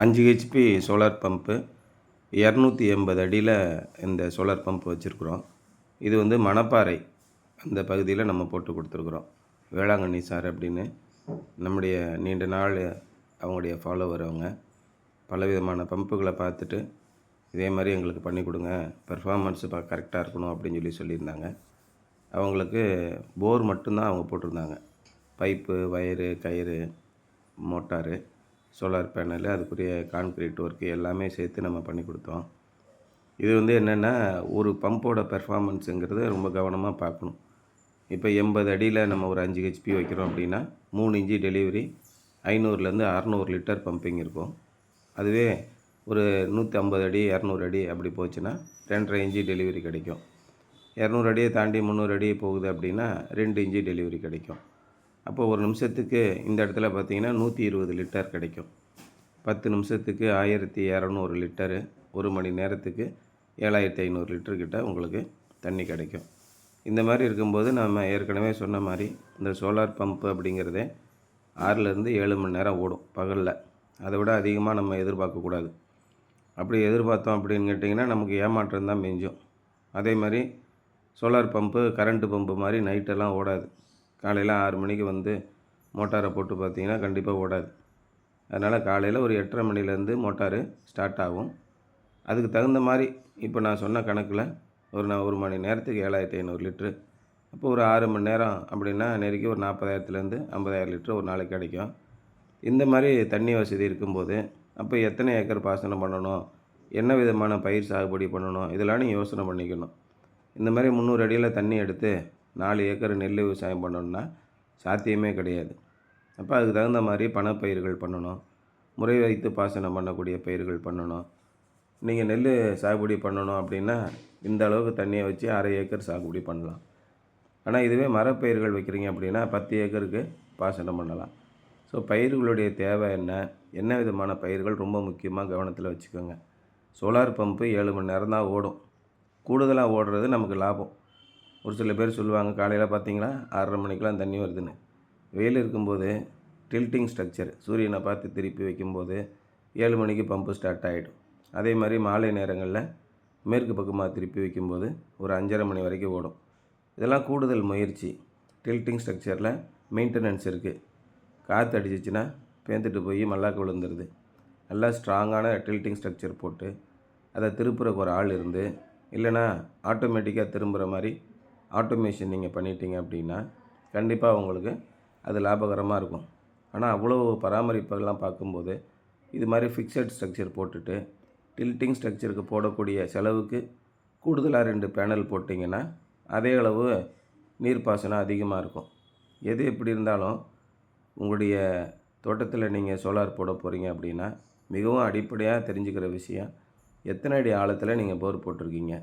5 HP solar pump 280 அடியில் இந்த solar pump வச்சுருக்குறோம். இது வந்து மணப்பாறை அந்த பகுதியில் நம்ம போட்டு கொடுத்துருக்குறோம். வேளாங்கண்ணி சார் அப்படின்னு நம்முடைய நீண்ட நாள் அவங்களுடைய ஃபாலோவர் அவங்க. பலவிதமான பம்புகளை பார்த்துட்டு இதே மாதிரி எங்களுக்கு பண்ணி கொடுங்க, பெர்ஃபார்மன்ஸு கரெக்டாக இருக்கணும் அப்படின்னு சொல்லியிருந்தாங்க. அவங்களுக்கு போர் மட்டும்தான் அவங்க போட்டிருந்தாங்க. பைப்பு, வயரு, கயிறு, மோட்டாரு, சோலார் பேனலு, அதுக்குரிய கான்க்ரீட் ஒர்க்கு எல்லாமே சேர்த்து நம்ம பண்ணி கொடுத்தோம். இது வந்து என்னென்னா, ஒரு பம்போட பெர்ஃபார்மன்ஸுங்கிறது ரொம்ப கவனமாக பார்க்கணும். இப்போ 80 அடியில் நம்ம ஒரு 5 ஹெச்பி வைக்கிறோம் அப்படின்னா 3 இன்ச்சி டெலிவரி 500லேருந்து 600 லிட்டர் பம்பிங் இருக்கும். அதுவே ஒரு 150 அடி 200 அடி அப்படி போச்சுன்னா 2.5 இன்ச்சி டெலிவரி கிடைக்கும். 200 அடியை தாண்டி 300 அடி போகுது அப்படின்னா 2 இன்ச்சி டெலிவரி கிடைக்கும். அப்போ ஒரு நிமிஷத்துக்கு இந்த இடத்துல பார்த்திங்கன்னா 120 லிட்டர் கிடைக்கும். 10 நிமிஷத்துக்கு 1200 லிட்டரு, 1 மணி நேரத்துக்கு 7500 லிட்டர் கிட்ட உங்களுக்கு தண்ணி கிடைக்கும். இந்த மாதிரி இருக்கும்போது நம்ம ஏற்கனவே சொன்ன மாதிரி இந்த சோலார் பம்ப்பு அப்படிங்கிறதே 6லேருந்து 7 மணி நேரம் ஓடும் பகலில். அதை விட அதிகமாக நம்ம எதிர்பார்க்கக்கூடாது. அப்படி எதிர்பார்த்தோம் அப்படின்னு கேட்டிங்கன்னா நமக்கு ஏமாற்றம் தான் மிஞ்சும். அதே மாதிரி சோலார் பம்பு கரண்ட்டு பம்பு மாதிரி நைட்டெல்லாம் ஓடாது. காலையில் 6 மணிக்கு வந்து மோட்டாரை போட்டு பார்த்தீங்கன்னா கண்டிப்பாக ஓடாது. அதனால் காலையில் ஒரு 8:30 மணிலேருந்து மோட்டாரு ஸ்டார்ட் ஆகும். அதுக்கு தகுந்த மாதிரி இப்போ நான் சொன்ன கணக்கில் ஒரு மணி நேரத்துக்கு 7500 லிட்ரு. அப்போ ஒரு 6 மணி நேரம் அப்படின்னா நெருக்கி ஒரு 40,000லேருந்து 50,000 லிட்ரு ஒரு நாளைக்கு கிடைக்கும். இந்த மாதிரி தண்ணி வசதி இருக்கும்போது அப்போ எத்தனை ஏக்கர் பாசனம் பண்ணணும், என்ன விதமான பயிர் சாகுபடி பண்ணணும், இதெல்லாம் நீங்கள் யோசனை பண்ணிக்கணும். இந்த மாதிரி 300 அடியில் தண்ணி எடுத்து 4 ஏக்கர் நெல் விவசாயம் பண்ணணுன்னா சாத்தியமே கிடையாது. அப்போ அதுக்கு தகுந்த மாதிரி பணப்பயிர்கள் பண்ணணும், முறை வைத்து பாசனம் பண்ணக்கூடிய பயிர்கள் பண்ணணும். நீங்கள் நெல் சாகுபடி பண்ணணும் அப்படின்னா இந்த அளவுக்கு தண்ணியை வச்சு 1/2 ஏக்கர் சாகுபடி பண்ணலாம். ஆனால் இதுவே மரப்பயிர்கள் வைக்கிறீங்க அப்படின்னா 10 ஏக்கருக்கு பாசனம் பண்ணலாம். ஸோ பயிர்களுடைய தேவை என்ன, என்ன விதமான பயிர்கள் ரொம்ப முக்கியமாக கவனத்தில் வச்சுக்கோங்க. சோலார் பம்பு 7 மணி நேரம் தான் ஓடும். கூடுதலாக ஓடுறது நமக்கு லாபம். ஒரு சில பேர் சொல்லுவாங்க, காலையில் பார்த்தீங்களா 6:30 மணிக்கெலாம் தண்ணி வருதுன்னு. வெயில் இருக்கும்போது டில்ட்டிங் ஸ்ட்ரக்சர் சூரியனை பார்த்து திருப்பி வைக்கும்போது 7 மணிக்கு பம்பு ஸ்டார்ட் ஆகிடும். அதே மாதிரி மாலை நேரங்களில் மேற்கு பக்கமாக திருப்பி வைக்கும்போது ஒரு 5:30 மணி வரைக்கும் ஓடும். இதெல்லாம் கூடுதல் முயற்சி. டில்ட்டிங் ஸ்ட்ரக்சரில் மெயின்டெனன்ஸ் இருக்குது. காற்று அடிச்சிச்சின்னா பேந்துட்டு போய் மல்லாக்க விழுந்துருது. நல்லா ஸ்ட்ராங்கான டில்ட்டிங் ஸ்ட்ரக்சர் போட்டு அதை திருப்புறக்கு ஒரு ஆள் இருந்து, இல்லைனா ஆட்டோமேட்டிக்காக திரும்புகிற மாதிரி ஆட்டோமேஷன் நீங்கள் பண்ணிட்டீங்க அப்படின்னா கண்டிப்பாக உங்களுக்கு அது லாபகரமாக இருக்கும். ஆனால் அவ்வளோ பராமரிப்பெல்லாம் பார்க்கும்போது இது மாதிரி ஃபிக்ஸட் ஸ்ட்ரக்சர் போட்டுட்டு டில்ட்டிங் ஸ்ட்ரக்சருக்கு போடக்கூடிய செலவுக்கு கூடுதலாக 2 பேனல் போட்டிங்கன்னா அதே அளவு நீர்ப்பாசனம் அதிகமாக இருக்கும். எது எப்படி இருந்தாலும் உங்களுடைய தோட்டத்தில் நீங்கள் சோலார் போட போகிறீங்க அப்படின்னா மிகவும் அடிப்படையாக தெரிஞ்சுக்கிற விஷயம், எத்தனை அடி ஆழத்தில் நீங்கள் போர் போட்டிருக்கீங்க.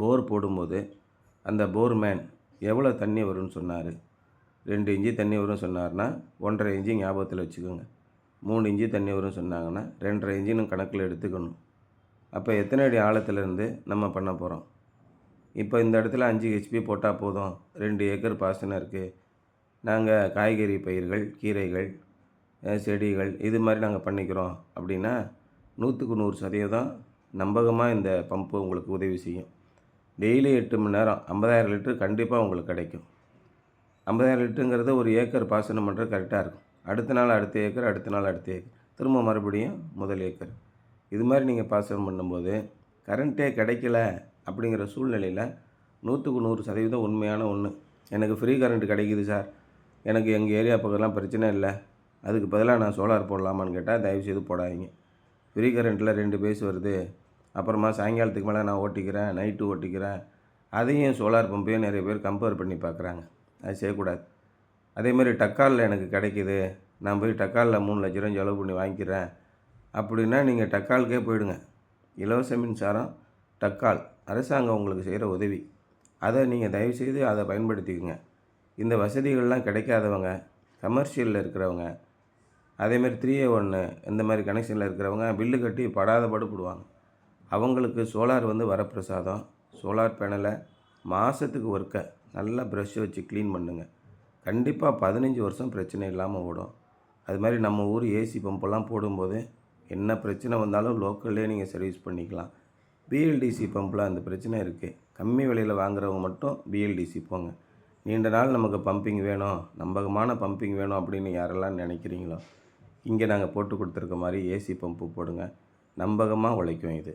போர் போடும்போது அந்த போர்மேன் எவ்வளோ தண்ணி வரும்னு சொன்னார். 2 இன்ச்சு தண்ணி வரும்னு சொன்னார்னா 1.5 இன்ச்சு ஞாபகத்தில் வச்சுக்கோங்க. 3 இன்ச்சு தண்ணி வரும்னு சொன்னாங்கன்னா 2.5 இன்ச்சுன்னு கணக்கில் எடுத்துக்கணும். அப்போ எத்தனை அடி ஆழத்துலேருந்து நம்ம பண்ண போகிறோம். இப்போ இந்த இடத்துல 5 ஹெச்பி போட்டால் போதும், 2 ஏக்கர் பாசனம் இருக்குது, நாங்கள் காய்கறி பயிர்கள், கீரைகள், செடிகள் இது மாதிரி நாங்கள் பண்ணிக்கிறோம் அப்படின்னா 100க்கு 100% நம்பகமாக இந்த பம்பு உங்களுக்கு உதவி செய்யும். டெய்லி 8 மணி நேரம் 50,000 லிட்டர் கண்டிப்பாக உங்களுக்கு கிடைக்கும். 50,000 லிட்டருங்கிறது ஒரு ஏக்கர் பாசனம் பண்ணுறது கரெக்டாக இருக்கும். அடுத்த நாள் அடுத்த ஏக்கர், அடுத்த நாள் அடுத்த ஏக்கர், திரும்ப மறுபடியும் முதல் ஏக்கர். இது மாதிரி நீங்கள் பாசனம் பண்ணும்போது கரண்ட்டே கிடைக்கல அப்படிங்கிற சூழ்நிலையில் 100க்கு 100% உண்மையான ஒன்று. எனக்கு ஃப்ரீ கரண்ட் கிடைக்குது சார், எனக்கு எங்கள் ஏரியா பக்கம்லாம் பிரச்சனை இல்லை, அதுக்கு பதிலாக நான் சோலார் போடலாமான்னு கேட்டால் தயவுசெய்து போடாதீங்க. ஃப்ரீ கரண்ட்டில் 2 பேஸ் வருது, அப்புறமா சாயங்காலத்துக்கு மேலே நான் ஓட்டிக்கிறேன், நைட்டு ஓட்டிக்கிறேன், அதையும் சோலார் பம்பையும் நிறைய பேர் கம்பேர் பண்ணி பார்க்குறாங்க. அது செய்யக்கூடாது. அதேமாதிரி டக்காலில் எனக்கு கிடைக்கிது, நான் போய் டக்காலில் 3 லட்ச ரூபா செலவு பண்ணி வாங்கிக்கிறேன் அப்படின்னா நீங்கள் டக்காலுக்கே போயிடுங்க. இலவச மின்சாரம் டக்கால் அரசாங்கம் உங்களுக்கு செய்கிற உதவி. அதை நீங்கள் தயவுசெய்து அதை பயன்படுத்திக்கோங்க. இந்த வசதிகள்லாம் கிடைக்காதவங்க, கமர்ஷியலில் இருக்கிறவங்க, அதேமாதிரி 3A1 இந்த மாதிரி கனெக்ஷனில் இருக்கிறவங்க பில்லு கட்டி படாத படுவாங்க. அவங்களுக்கு சோலார் வந்து வரப்பிரசாதம். சோலார் பேனலை மாதத்துக்கு ஒருக்க நல்லா ப்ரஷ் வச்சு க்ளீன் பண்ணுங்கள். கண்டிப்பாக 15 வருஷம் பிரச்சனை இல்லாமல் ஓடும். அது மாதிரி நம்ம ஊர் ஏசி பம்பெல்லாம் போடும்போது என்ன பிரச்சனை வந்தாலும் லோக்கல்லே நீங்கள் சர்வீஸ் பண்ணிக்கலாம். பிஎல்டிசி பம்பில் அந்த பிரச்சனை இருக்குது. கம்மி விலையில் வாங்குறவங்க மட்டும் பிஎல்டிசி போங்க. நீண்ட நாள் நமக்கு பம்பிங் வேணும், நம்பகமான பம்பிங் வேணும் அப்படின்னு யாரெல்லாம் நினைக்கிறீங்களோ, இங்கே நாங்கள் போட்டு கொடுத்துருக்க மாதிரி ஏசி பம்பு போடுங்க. நம்பகமாக உழைக்கும் இது.